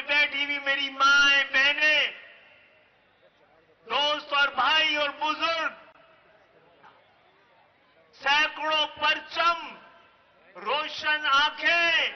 پہ بیٹھی ہوئی میری مائیں بہنیں، دوست اور بھائی اور بزرگ، سینکڑوں پرچم، روشن آنکھیں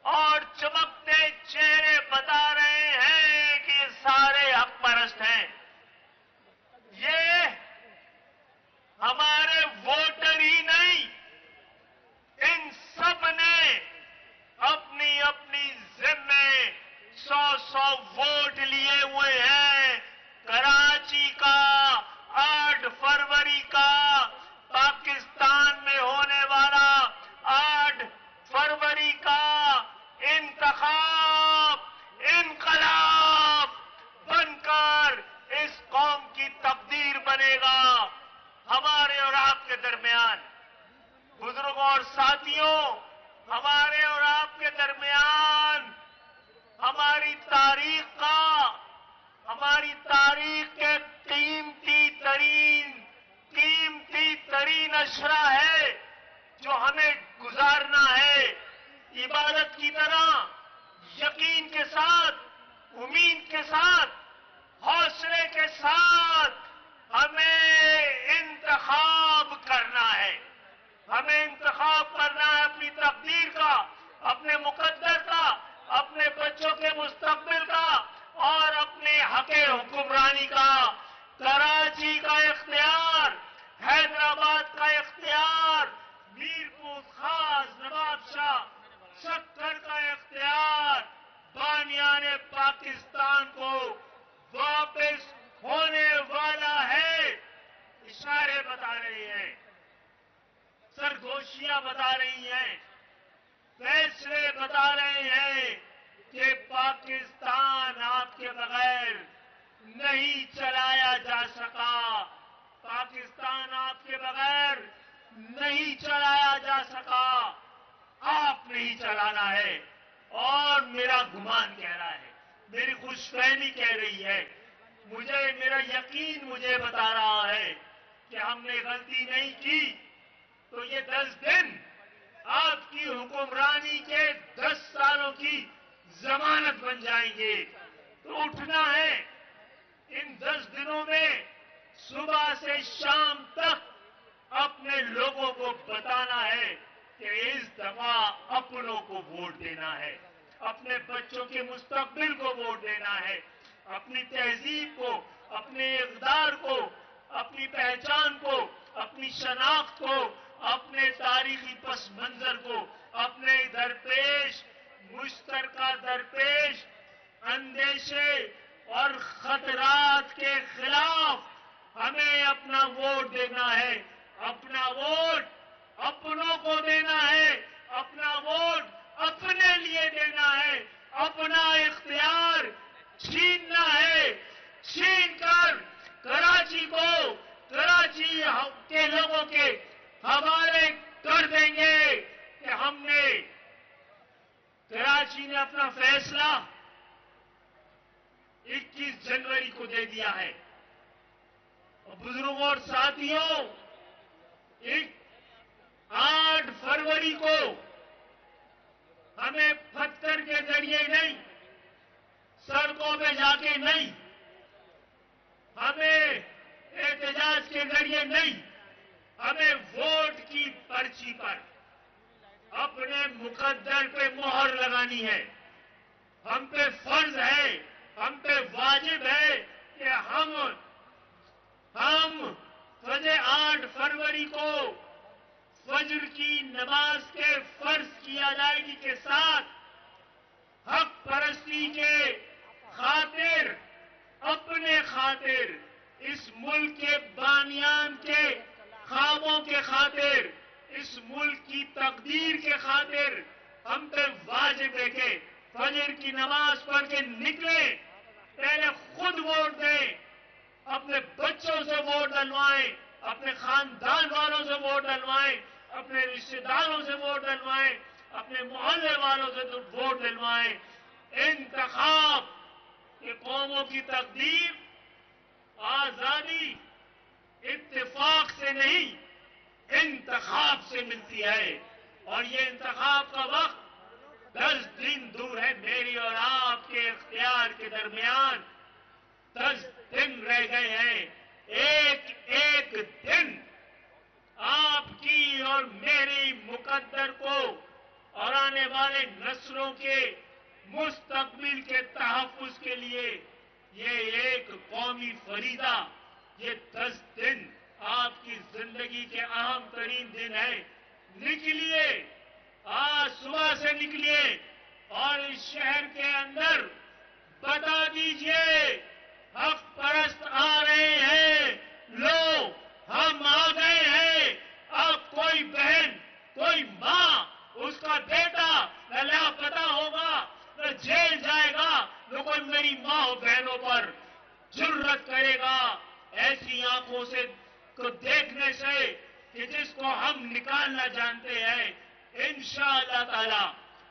اور چمکتے چہرے بتا رہے ہیں کہ یہ سارے حق پرست ہیں. یہ ہمارے ووٹر ہی نہیں، ان سب نے اپنی اپنی ذمے 100 ووٹ لیے ہوئے ہیں. کراچی کا 8 فروری کا پاکستان میں ہونے والا 8 فروری کا انقلاب بن کر اس قوم کی تقدیر بنے گا. ہمارے اور آپ کے درمیان بزرگوں اور ساتھیوں، ہمارے اور آپ کے درمیان ہماری تاریخ کے قیمتی ترین اشرا ہے جو ہمیں گزارنا ہے. عبادت کی طرح یقین کے ساتھ، امید کے ساتھ، حوصلے کے ساتھ ہمیں انتخاب کرنا ہے. ہمیں انتخاب کرنا ہے اپنی تقدیر کا، اپنے مقدر کا، اپنے بچوں کے مستقبل کا اور اپنے حق حکمرانی کا. کراچی کا اختیار، حیدرآباد کا اختیار، میرپور خاص، نواب شاہ، شکر کا اختیار بانیان پاکستان کو واپس ہونے والا ہے. اشارے بتا رہے ہیں، سرگوشیاں بتا رہی ہیں، فیصلے بتا رہے ہیں کہ پاکستان آپ کے بغیر نہیں چلایا جا سکا. پاکستان آپ کے بغیر نہیں چلایا جا سکا. آپ نے ہی چلانا ہے. اور میرا گمان کہہ رہا ہے، میری خوش فہمی کہہ رہی ہے، میرا یقین مجھے بتا رہا ہے کہ ہم نے غلطی نہیں کی تو یہ 10 دن آپ کی حکمرانی کے 10 سالوں کی ضمانت بن جائیں گے. تو اٹھنا ہے ان 10 دنوں میں، صبح سے شام تک اپنے لوگوں کو بتانا ہے کہ اس دفعہ اپنوں کو ووٹ دینا ہے، اپنے بچوں کے مستقبل کو ووٹ دینا ہے، اپنی تہذیب کو، اپنے اقدار کو، اپنی پہچان کو، اپنی شناخت کو، اپنے تاریخی پس منظر کو، اپنے درپیش مشترکہ درپیش اندیشے اور خطرات کے خلاف ہمیں اپنا ووٹ دینا ہے. اپنا ووٹ اپنوں کو دینا ہے، اپنا ووٹ اپنے لیے دینا ہے، اپنا اختیار چھیننا ہے. چھین کر کراچی کو، کراچی کے لوگوں کے حوالے کر دیں گے کہ ہم نے، کراچی نے اپنا فیصلہ 21 جنوری کو دے دیا ہے. اور بزرگوں اور ساتھیوں، 8 فروری کو ہمیں پتھر کے ذریعے نہیں، سڑکوں پہ جا کے نہیں، ہمیں احتجاج کے ذریعے نہیں، ہمیں ووٹ کی پرچی پر اپنے مقدر پہ مہر لگانی ہے. ہم پہ فرض ہے، ہم پہ واجب ہے کہ ہم 8 فروری کو فجر کی نماز کے فرض کی ادائیگی کے ساتھ حق پرستی کے خاطر، اپنے خاطر، اس ملک کے بانیان کے خوابوں کے خاطر، اس ملک کی تقدیر کے خاطر ہم پہ واجب ہے کہ فجر کی نماز پڑھ کے نکلیں، پہلے خود ووٹ دیں، اپنے بچوں سے ووٹ ڈلوائیں، اپنے خاندان والوں سے ووٹ ڈلوائیں، اپنے رشتہ داروں سے ووٹ ڈلوائیں، اپنے محلے والوں سے ووٹ ڈلوائیں. انتخاب کہ قوموں کی تقدیر آزادی اتفاق سے نہیں، انتخاب سے ملتی ہے. اور یہ انتخاب کا وقت 10 دن دور ہے. میری اقتدار کے درمیان 10 دن رہ گئے ہیں. ایک ایک دن آپ کی اور میری مقدر کو اور آنے والے نسلوں کے مستقبل کے تحفظ کے لیے یہ ایک قومی فریضہ، یہ 10 دن آپ کی زندگی کے اہم ترین دن ہیں. نکلیے، آج صبح سے نکلیے اور اس شہر کے اندر بتا دیجئے حق پرست آ رہے ہیں، لو ہم آ گئے ہیں. اب کوئی بہن، کوئی ماں، اس کا بیٹا نہ لاپتہ ہوگا، نہ جیل جائے گا، نہ کوئی میری ماں و بہنوں پر جرأت کرے گا ایسی آنکھوں سے کو دیکھنے سے کہ جس کو ہم نکالنا جانتے ہیں انشاءاللہ تعالی.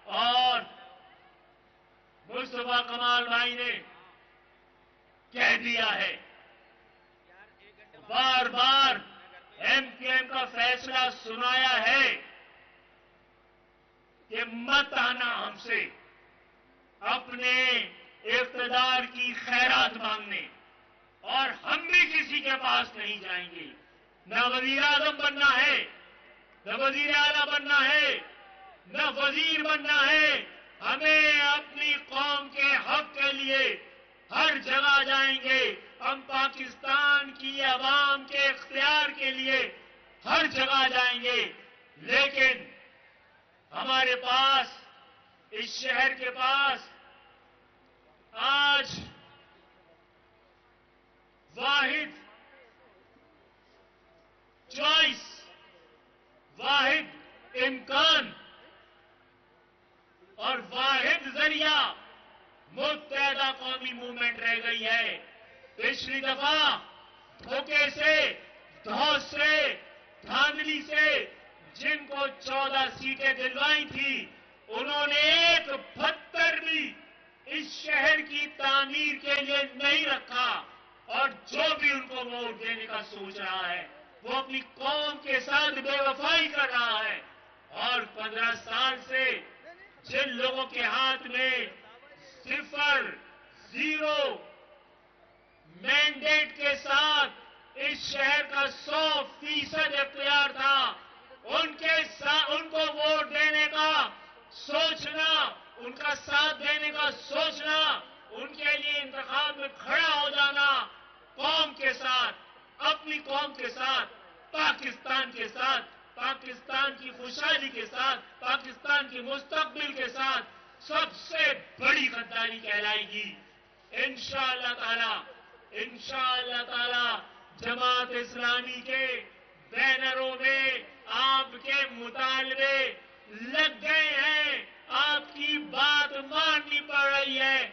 اور مصطفیٰ کمال بھائی نے کہہ دیا ہے، بار بار ایم کیو ایم کا فیصلہ سنایا ہے کہ مت آنا ہم سے اپنے اقتدار کی خیرات مانگنے، اور ہم بھی کسی کے پاس نہیں جائیں گے. نہ وزیر اعظم بننا ہے، نہ وزیر اعلیٰ بننا ہے، نہ وزیر بننا ہے. ہمیں اپنی قوم کے حق کے لیے ہر جگہ جائیں گے. ہم پاکستان کی عوام کے اختیار کے لیے ہر جگہ جائیں گے. لیکن ہمارے پاس، اس شہر کے پاس آج واحد چوائس، واحد امکان اور واحد ذریعہ متحدہ قومی موومنٹ رہ گئی ہے. پچھلی دفعہ دھوکے سے، دھوس سے، دھاندلی سے جن کو 14 سیٹیں دلوائی تھی، انہوں نے ایک پتھر بھی اس شہر کی تعمیر کے لیے نہیں رکھا. اور جو بھی ان کو ووٹ دینے کا سوچ رہا ہے وہ اپنی قوم کے ساتھ بے وفائی کر رہا ہے. اور 15 سال سے جن لوگوں کے ہاتھ میں 0 مینڈیٹ کے ساتھ اس شہر کا 100% اختیار تھا، ان کو ووٹ دینے کا سوچنا، ان کا ساتھ دینے کا سوچنا، ان کے لیے انتخاب میں کھڑا ہو جانا، قوم کے ساتھ، اپنی قوم کے ساتھ، پاکستان کے ساتھ، پاکستان کی خوشحالی کے ساتھ، پاکستان کے مستقبل کے ساتھ سب سے بڑی غداری کہلائے گی. انشاءاللہ تعالی، انشاءاللہ تعالی جماعت اسلامی کے بینروں میں آپ کے مطالبے لگ گئے ہیں. آپ کی بات ماننی پڑ رہی ہے.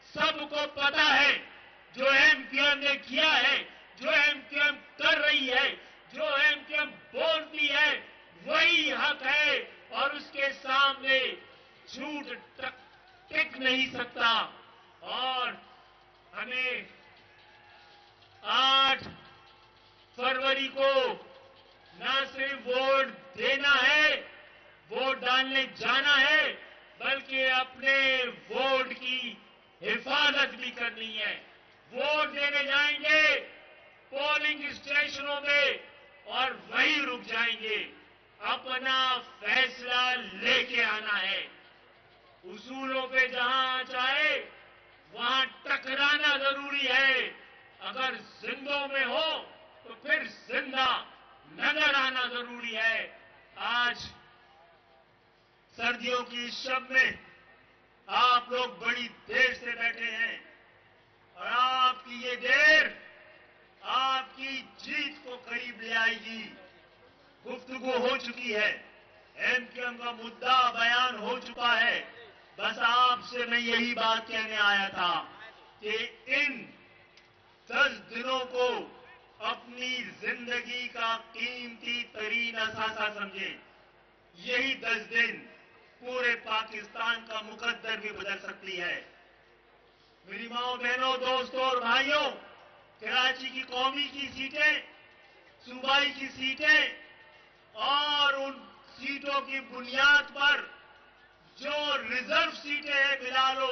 سب کو پتا ہے جو ایم کیو ایم نے کیا ہے، جو ایم کیو ایم کر رہی ہے، جو ایم کیو ایم بولتی ہے وہی حق ہے، اور اس کے سامنے جھوٹ ٹک نہیں سکتا. اور ہمیں 8 فروری کو نہ صرف ووٹ دینا ہے، ووٹ ڈالنے جانا ہے، بلکہ اپنے ووٹ کی حفاظت بھی کرنی ہے. ووٹ دینے جائیں گے پولنگ اسٹیشنوں میں اور وہیں رک جائیں گے. اپنا فیصلہ لے کے آنا ہے. اصولوں پہ جہاں چاہے وہاں ٹکرانا ضروری ہے. اگر زندوں میں ہو تو پھر زندہ نظر آنا ضروری ہے. آج سردیوں کی اس شب میں آپ لوگ بڑی دیر سے بیٹھے ہیں، اور آپ کی یہ دیر آپ کی جیت کو قریب لے آئے گی. گفتگو ہو چکی ہے، ایم کیو ایم کا مدعا بیان ہو چکا ہے. بس آپ سے میں یہی بات کہنے آیا تھا کہ ان 10 دنوں کو اپنی زندگی کا قیمتی ترین اثاثہ سمجھیں. یہی 10 دن پورے پاکستان کا مقدر بھی بدل سکتی ہے. میری ماؤں، بہنوں، دوستوں اور بھائیوں، کراچی کی قومی کی سیٹیں، صوبائی کی سیٹیں اور ان سیٹوں کی بنیاد پر جو ریزرو سیٹیں ہیں ملا لو،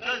10